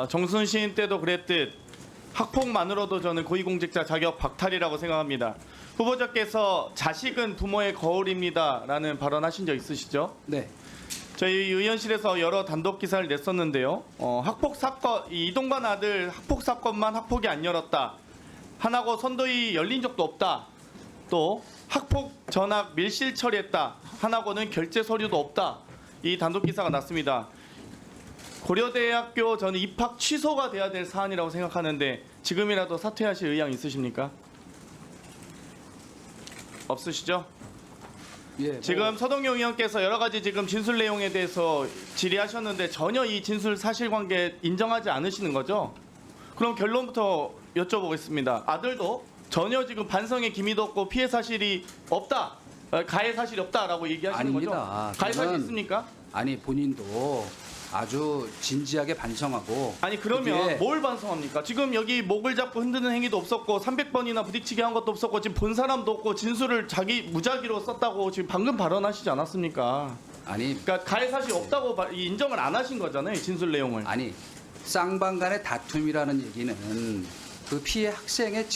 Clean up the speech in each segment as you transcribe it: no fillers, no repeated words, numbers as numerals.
정순 시인 때도 그랬듯 학폭만으로도 저는 고위공직자 자격 박탈이라고 생각합니다. 후보자께서 자식은 부모의 거울입니다라는 발언하신 적 있으시죠? 네. 저희 의원실에서 여러 단독 기사를 냈었는데요. 학폭 사건, 이동관 아들 학폭 사건만 학폭이 안 열었다. 하나고 선도위 열린 적도 없다. 또 학폭 전학 밀실 처리했다. 하나고는 결제 서류도 없다. 이 단독 기사가 났습니다. 고려대학교 저는 입학 취소가 돼야 될 사안이라고 생각하는데 지금이라도 사퇴하실 의향 있으십니까? 없으시죠? 예. 지금 서동영 의원께서 여러 가지 지금 진술 내용에 대해서 질의하셨는데 전혀 이 진술 사실관계 인정하지 않으시는 거죠? 그럼 결론부터 여쭤보겠습니다. 아들도 전혀 지금 반성의 기미도 없고 피해 사실이 없다, 가해 사실이 없다라고 얘기하시는 아닙니다. 거죠? 가해 사실 저는- 있습니까? 아니 본인도 아주 진지하게 반성하고 아니 그러면 그게 뭘 반성합니까? 지금 여기 목을 잡고 흔드는 행위도 없었고 300번이나 부딪히게 한 것도 없었고 지금 본 사람도 없고 진술을 자기 무작위로 썼다고 지금 방금 발언하시지 않았습니까? 아니 그러니까 가해 사실이 없다고 인정을 안 하신 거잖아요, 이 진술 내용을. 아니 쌍방간의 다툼이라는 얘기는 그 피해 학생의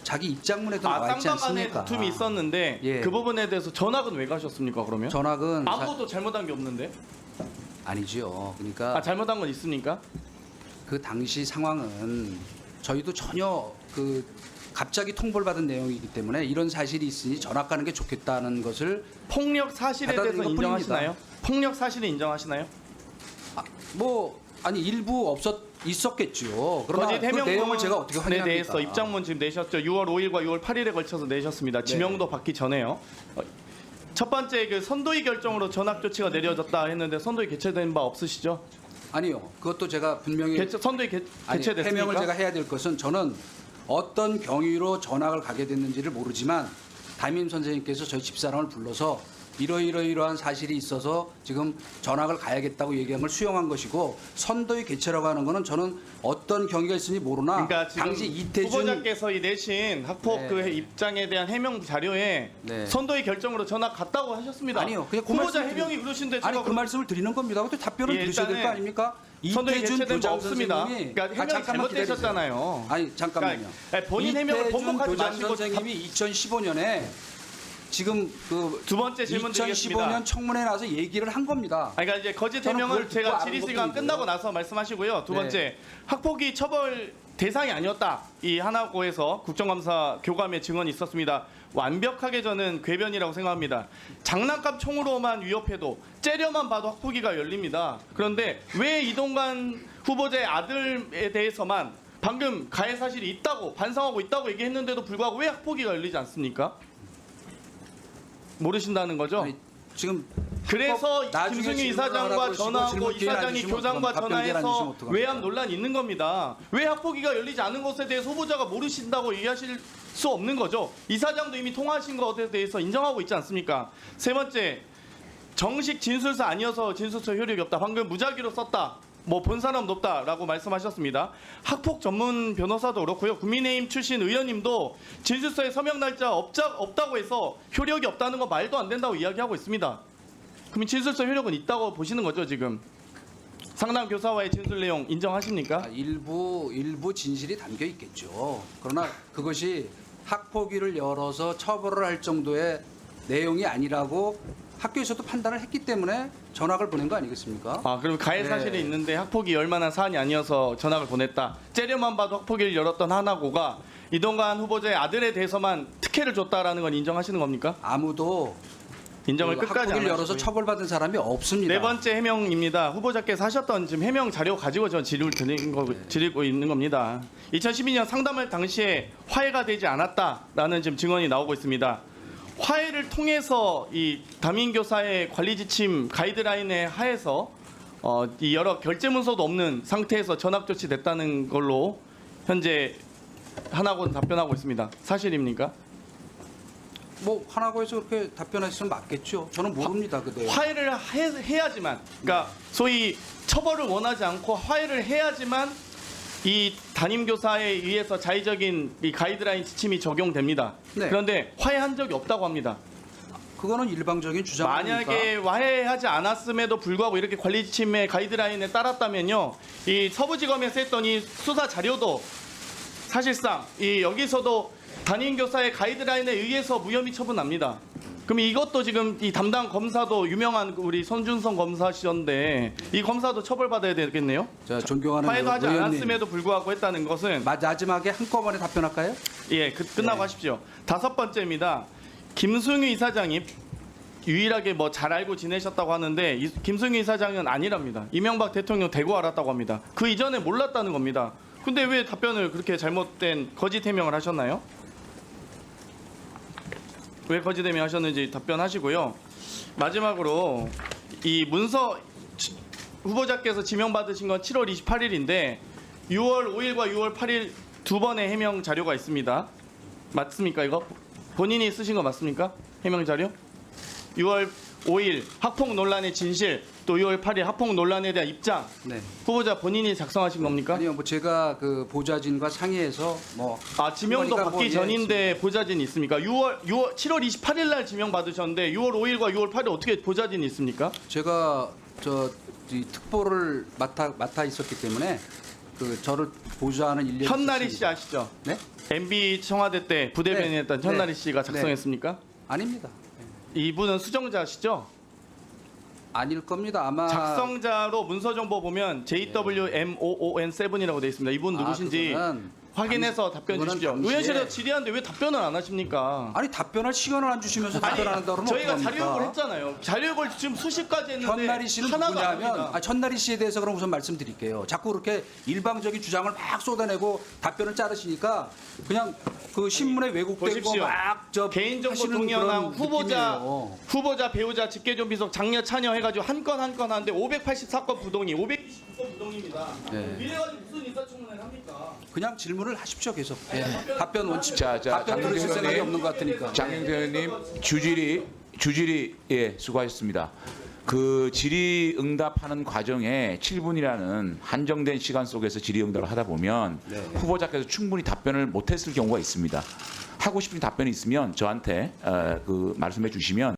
자기 입장문에도 나와 있지 쌍방간에 않습니까? 다툼이 있었는데 예. 그 부분에 대해서 전학은 왜 가셨습니까? 그러면 전학은 아무것도 잘못한 게 없는데. 아니죠. 그러니까 잘못한 건 있습니까? 그 당시 상황은 저희도 전혀 그 갑자기 통보를 받은 내용이기 때문에 이런 사실이 있으니 전학 가는 게 좋겠다는 것을 폭력 사실에 받아들인 대해서 것뿐입니다. 인정하시나요? 폭력 사실을 인정하시나요? 아니 일부 있었겠죠. 그러나 거짓 그 해명 내용을 제가 어떻게 부분에 확인합니까? 대해서 입장문 지금 내셨죠. 6월 5일과 6월 8일에 걸쳐서 내셨습니다. 네. 지명도 받기 전에요. 첫 번째 그 선도위 결정으로 전학 조치가 내려졌다 했는데 선도위 개최된 바 없으시죠? 아니요. 그것도 제가 분명히 선도위 아니, 개최됐습니까? 해명을 제가 해야 될 것은 저는 어떤 경위로 전학을 가게 됐는지를 모르지만 담임 선생님께서 저희 집사람을 불러서 이러이러한 사실이 있어서 지금 전학을 가야겠다고 얘기한 걸 수용한 것이고 선도위 개최라고 하는 거는 저는 어떤 경위가 있으니 모르나 그러니까 지금 당시 이태준 후보자께서 이 내신 학폭 네. 그 입장에 대한 해명 자료에 네. 선도위 결정으로 전학 갔다고 하셨습니다. 아니요. 그냥 그 후보자 말씀을 해명이 그러신데 아니 제가 그 말씀을 드리는 겁니다. 그것도 답변을 예, 드리셔야 될 거 일단은 아닙니까? 선도위 이태준 개최된 바 교장 없습니다. 선생님이 그러니까 해명이 잠깐만 기다리세요. 잘못되셨잖아요. 아니 잠깐만요. 그러니까 본인 해명을 이태준 번복하지 교장 마시고 선생님이 2015년에 지금 그 두 번째 질문 드리겠습니다. 2015년 청문회 나서 얘기를 한 겁니다. 그러니까 이제 거짓 저는 해명을 그걸 제가 듣고 질의 아는 시간 것뿐이고요. 끝나고 나서 말씀하시고요. 두 네. 번째, 학폭이 처벌 대상이 아니었다. 이 하나고에서 국정감사 교감의 증언이 있었습니다. 완벽하게 저는 궤변이라고 생각합니다. 장난감 총으로만 위협해도 째려만 봐도 학폭위가 열립니다. 그런데 왜 이동관 후보자의 아들에 대해서만 방금 가해 사실이 있다고 반성하고 있다고 얘기했는데도 불구하고 왜 학폭위가 열리지 않습니까? 모르신다는 거죠? 아니, 지금 그래서 나중에 김승희 질문을 이사장과 하라고 전화하고 질문 기회를 안 이사장이 주시면 교장과 어떡합니까? 답변 기회를 안 전화해서 주시면 어떡합니까? 외압 논란이 있는 겁니다. 왜 학폭위가 열리지 않은 것에 대해서 후보자가 모르신다고 얘기하실 수 없는 거죠. 이사장도 이미 통화하신 것에 대해서 인정하고 있지 않습니까? 세 번째, 정식 진술서 아니어서 진술서 효력이 없다. 방금 무작위로 썼다. 뭐 본 사람 높다라고 말씀하셨습니다. 학폭 전문 변호사도 그렇고요. 국민의힘 출신 의원님도 진술서에 서명 날짜 없다고 해서 효력이 없다는 거 말도 안 된다고 이야기하고 있습니다. 그럼 진술서 효력은 있다고 보시는 거죠, 지금? 상담 교사와의 진술 내용 인정하십니까? 일부 진실이 담겨 있겠죠. 그러나 그것이 학폭위를 열어서 처벌을 할 정도의 내용이 아니라고 학교에서도 판단을 했기 때문에 전학을 보낸 거 아니겠습니까? 그럼 가해 네. 사실이 있는데 학폭이 열만한 사안이 아니어서 전학을 보냈다. 째려만 봐도 학폭위를 열었던 하나고가 이동관 후보자의 아들에 대해서만 특혜를 줬다라는 건 인정하시는 겁니까? 아무도 인정을 끝까지 안 학폭위를 열어서 하시고요. 처벌받은 사람이 없습니다. 네 번째 해명입니다. 후보자께서 하셨던 지금 해명 자료 가지고 저 드리고 있는 겁니다. 2012년 상담할 당시에 화해가 되지 않았다라는 지금 증언이 나오고 있습니다. 화해를 통해서 이 담임 교사의 관리 지침 가이드라인에 하에서 이 여러 결제 문서도 없는 상태에서 전학 조치됐다는 걸로 현재 하나고는 답변하고 있습니다. 사실입니까? 뭐 하나고에서 그렇게 답변했으면 맞겠죠. 저는 모릅니다. 그 내용. 화해를 해야지만, 그러니까 소위 처벌을 원하지 않고 화해를 해야지만 이 담임 교사에 의해서 자의적인 이 가이드라인 지침이 적용됩니다. 네. 그런데 화해한 적이 없다고 합니다. 그거는 일방적인 주장 아닙니까? 만약에 와해하지 않았음에도 불구하고 이렇게 관리지침의 가이드라인에 따랐다면요, 이 서부지검에서 했던 이 수사 자료도 사실상 이 여기서도 담임교사의 가이드라인에 의해서 무혐의 처분합니다. 그럼 이것도 지금 이 담당 검사도 유명한 우리 손준성 검사시던데 이 검사도 처벌받아야 되겠네요. 자, 존경하는 화해도 하지 의원님. 않았음에도 불구하고 했다는 것은 마지막에 한꺼번에 답변할까요? 예, 끝나고 네. 하십시오. 다섯 번째입니다. 김승유 이사장이 유일하게 뭐 잘 알고 지내셨다고 하는데 김승유 이사장은 아니랍니다. 이명박 대통령 대고 알았다고 합니다. 그 이전에 몰랐다는 겁니다. 근데 왜 답변을 그렇게 잘못된 거짓 해명을 하셨나요? 왜 거짓 해명하셨는지 답변하시고요. 마지막으로 이 문서 후보자께서 지명받으신 건 7월 28일인데 6월 5일과 6월 8일 두 번의 해명 자료가 있습니다. 맞습니까 이거? 본인이 쓰신 거 맞습니까? 해명 자료? 6월 5일 학폭 논란의 진실, 또 6월 8일 학폭 논란에 대한 입장. 네. 후보자 본인이 작성하신 겁니까? 아니요, 뭐 제가 그 보좌진과 상의해서 뭐 지명도 그러니까 받기 뭐, 전인데 보좌진이 있습니까? 7월 28일 날 지명 받으셨는데 6월 5일과 6월 8일 어떻게 보좌진이 있습니까? 제가 이 특보를 맡아 있었기 때문에 그 저를 보좌하는 일일이 현나리 씨 있었습니다. 아시죠? 네? MB 청와대 때 부대변인했던 네. 현나리 네. 씨가 작성했습니까? 아닙니다. 이분은 수정자시죠? 아닐 겁니다. 아마 작성자로 문서 정보 보면 JWMOON7이라고 되어 있습니다. 이분 누구신지 그거는 확인해서 답변 그거는 주십시오. 당시에- 의원실에서 질의하는데 왜 답변을 안 하십니까? 아니 답변할 시간을 안 주시면서 답변 안 한다고 그러면 저희가 어떡합니까? 자료요구를 했잖아요. 자료요구를 지금 수십 가지 했는데 현나리 씨는 하나도 안 누구냐면 합니다. 현나리 씨에 대해서 그럼 우선 말씀드릴게요. 자꾸 그렇게 일방적인 주장을 막 쏟아내고 답변을 자르시니까 그냥 그 신문에 왜곡된 보십시오. 거막저 개인정보 동의원항 후보자 배우자 직계존 비속 장려 찬여 해가지고 한 건 하는데 584건 부동의 529건 부동입니다. 네. 이래가지고 무슨 인사청문회를 합니까? 그냥 질문을 하십시오 계속. 예. 답변 원칙. 자, 답변 들으실 장경태 생각이 의원님. 없는 것 같으니까. 장경태 의원님 주질이 예 수고하셨습니다. 그 질의응답하는 과정에 7분이라는 한정된 시간 속에서 질의응답을 하다 보면 네. 후보자께서 충분히 답변을 못했을 경우가 있습니다. 하고 싶은 답변이 있으면 저한테 그 말씀해 주시면